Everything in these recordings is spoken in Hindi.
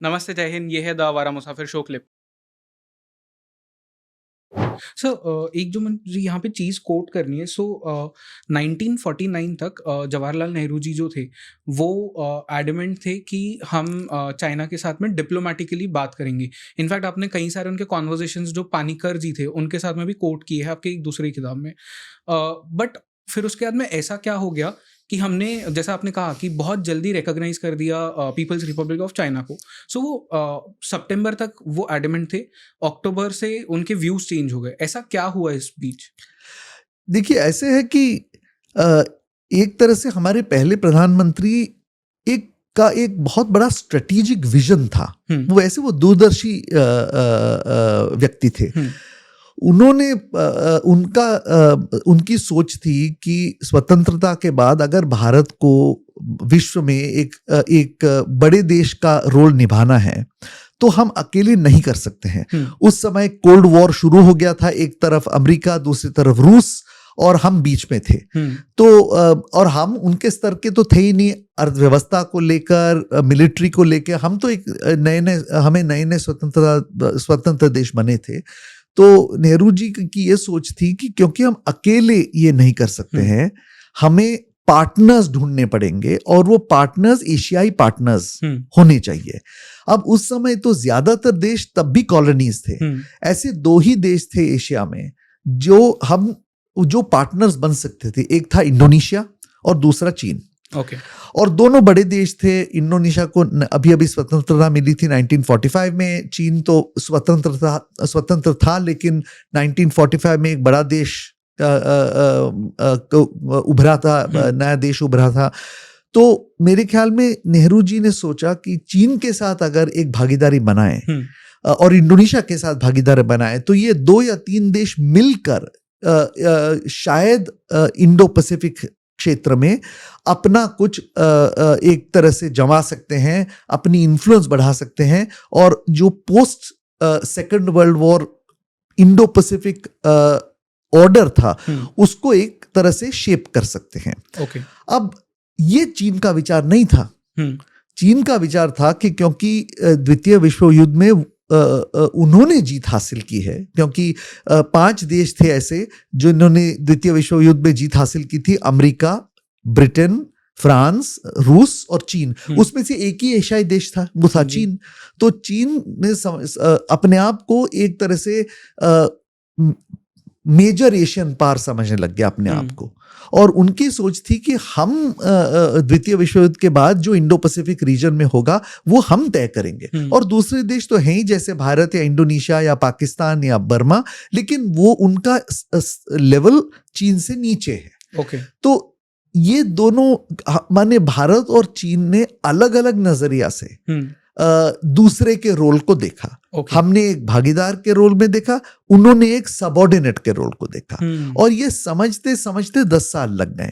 नमस्ते, जय हिंद। ये है द आवारा मुसाफिर शो क्लिप। सर एक जो मुझे यहाँ पे चीज़ कोट करनी है। 1949 तक जवाहरलाल नेहरू जी जो थे वो एडमेंट थे कि हम चाइना के साथ में डिप्लोमेटिकली बात करेंगे। इनफैक्ट आपने कई सारे उनके कॉन्वर्सेशंस जो पानीकर जी थे उनके साथ में भी कोट किए हैं आपके एक दूसरी किताब में। बट फिर उसके बाद में ऐसा क्या हो गया कि हमने, जैसा आपने कहा कि बहुत जल्दी रिकॉग्नाइज कर दिया पीपल्स रिपब्लिक ऑफ चाइना को। सो वो सितंबर तक वो एडमेंट थे, अक्टूबर से उनके व्यूज चेंज हो गए। ऐसा क्या हुआ इस बीच? देखिए, ऐसे है कि अ, एक तरह से हमारे पहले प्रधानमंत्री एक बहुत बड़ा स्ट्रेटेजिक विजन था। वो दूरदर्शी व्यक्ति थे। उन्होंने उनकी सोच थी कि स्वतंत्रता के बाद अगर भारत को विश्व में एक बड़े देश का रोल निभाना है तो हम अकेले नहीं कर सकते हैं। उस समय कोल्ड वॉर शुरू हो गया था, एक तरफ अमेरिका, दूसरी तरफ रूस, और हम बीच में थे। तो और हम उनके स्तर के तो थे ही नहीं, अर्थव्यवस्था को लेकर, मिलिट्री को लेकर। हम तो हमें नए स्वतंत्र देश बने थे। तो नेहरू जी की ये सोच थी कि क्योंकि हम अकेले ये नहीं कर सकते हैं, हमें पार्टनर्स ढूंढने पड़ेंगे, और वो पार्टनर्स एशियाई पार्टनर्स होने चाहिए। अब उस समय तो ज्यादातर देश तब भी कॉलोनीज थे। ऐसे दो ही देश थे एशिया में जो पार्टनर्स बन सकते थे। एक था इंडोनेशिया और दूसरा चीन। और दोनों बड़े देश थे। इंडोनेशिया को अभी स्वतंत्रता मिली थी 1945 में। चीन तो स्वतंत्र था लेकिन 1945 में एक बड़ा देश उभरा था, नया देश उभरा था। तो मेरे ख्याल में नेहरू जी ने सोचा कि चीन के साथ अगर एक भागीदारी बनाए और इंडोनेशिया के साथ भागीदारी बनाए तो ये 2 या 3 देश मिलकर शायद इंडो पैसिफिक क्षेत्र में अपना कुछ एक तरह से जमा सकते हैं, अपनी इन्फ्लुएंस बढ़ा सकते हैं, और जो post second world war Indo Pacific order था उसको एक तरह से शेप कर सकते हैं। अब ये चीन का विचार नहीं था। चीन का विचार था कि क्योंकि द्वितीय विश्व युद्ध में उन्होंने जीत हासिल की है, क्योंकि 5 देश थे ऐसे जिन्होंने द्वितीय विश्व युद्ध में जीत हासिल की थी: अमेरिका, ब्रिटेन, फ्रांस, रूस और चीन। उसमें से एक ही एशियाई देश था, वो था चीन। तो चीन ने अपने आप को एक तरह से मेजर एशियन पावर समझने लग गया अपने आप को, और उनकी सोच थी कि हम द्वितीय विश्व युद्ध के बाद जो इंडो पैसिफिक रीजन में होगा वो हम तय करेंगे। और दूसरे देश तो हैं ही, जैसे भारत या इंडोनेशिया या पाकिस्तान या बर्मा, लेकिन वो उनका लेवल चीन से नीचे है। तो ये दोनों, माने भारत और चीन ने अलग अलग नजरिया से दूसरे के रोल को देखा। हमने एक भागीदार के रोल में देखा, उन्होंने एक सबऑर्डिनेट के रोल को देखा, और ये समझते समझते 10 साल लग गए।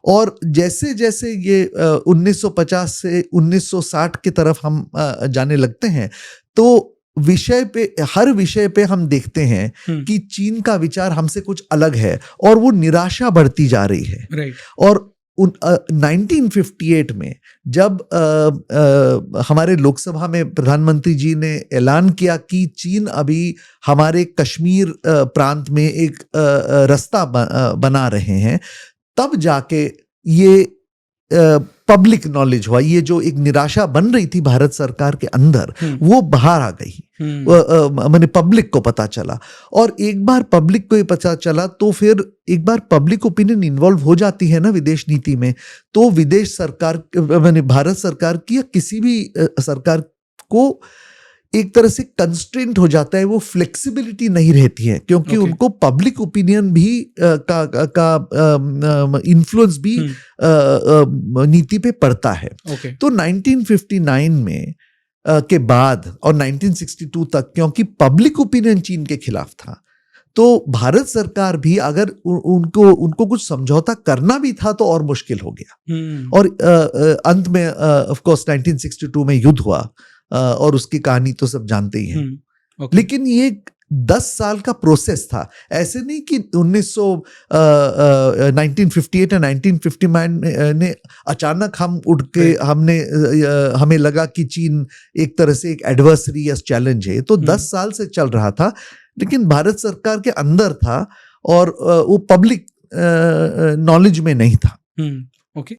और जैसे जैसे ये 1950 से 1960 की तरफ हम जाने लगते हैं, तो हर विषय पे हम देखते हैं कि चीन का विचार हमसे कुछ अलग है, और वो निराशा बढ़ती जा रही है। और 1958 में जब हमारे लोकसभा में प्रधानमंत्री जी ने ऐलान किया कि चीन अभी हमारे कश्मीर प्रांत में एक रास्ता बना रहे हैं, तब जाके ये पब्लिक नॉलेज हुआ। ये जो एक निराशा बन रही थी भारत सरकार के अंदर, वो बाहर आ गई। मैंने पब्लिक को पता चला, और एक बार पब्लिक को ये पता चला तो फिर एक बार पब्लिक ओपिनियन इन्वॉल्व हो जाती है ना विदेश नीति में, तो विदेश सरकार, मैंने भारत सरकार की या किसी भी सरकार को एक तरह से कंस्ट्रेंट हो जाता है, वो फ्लेक्सिबिलिटी नहीं रहती है, क्योंकि उनको पब्लिक ओपिनियन भी का इन्फ्लुएंस भी नीति पे पड़ता है। तो 1959 में के बाद और 1962 तक, क्योंकि पब्लिक ओपिनियन चीन के खिलाफ था, तो भारत सरकार भी अगर उनको कुछ समझौता करना भी था तो और मुश्किल हो गया। और अंत में ऑफ कोर्स 1962 में युद्ध हुआ, और उसकी कहानी तो सब जानते ही हैं। लेकिन ये 10 साल का प्रोसेस था। ऐसे नहीं कि 1958 या 1959 ने अचानक हम उठ के हमें लगा कि चीन एक तरह से एक एडवर्सरी या चैलेंज है। तो 10 साल से चल रहा था, लेकिन भारत सरकार के अंदर था और वो पब्लिक नॉलेज में नहीं था। ओके।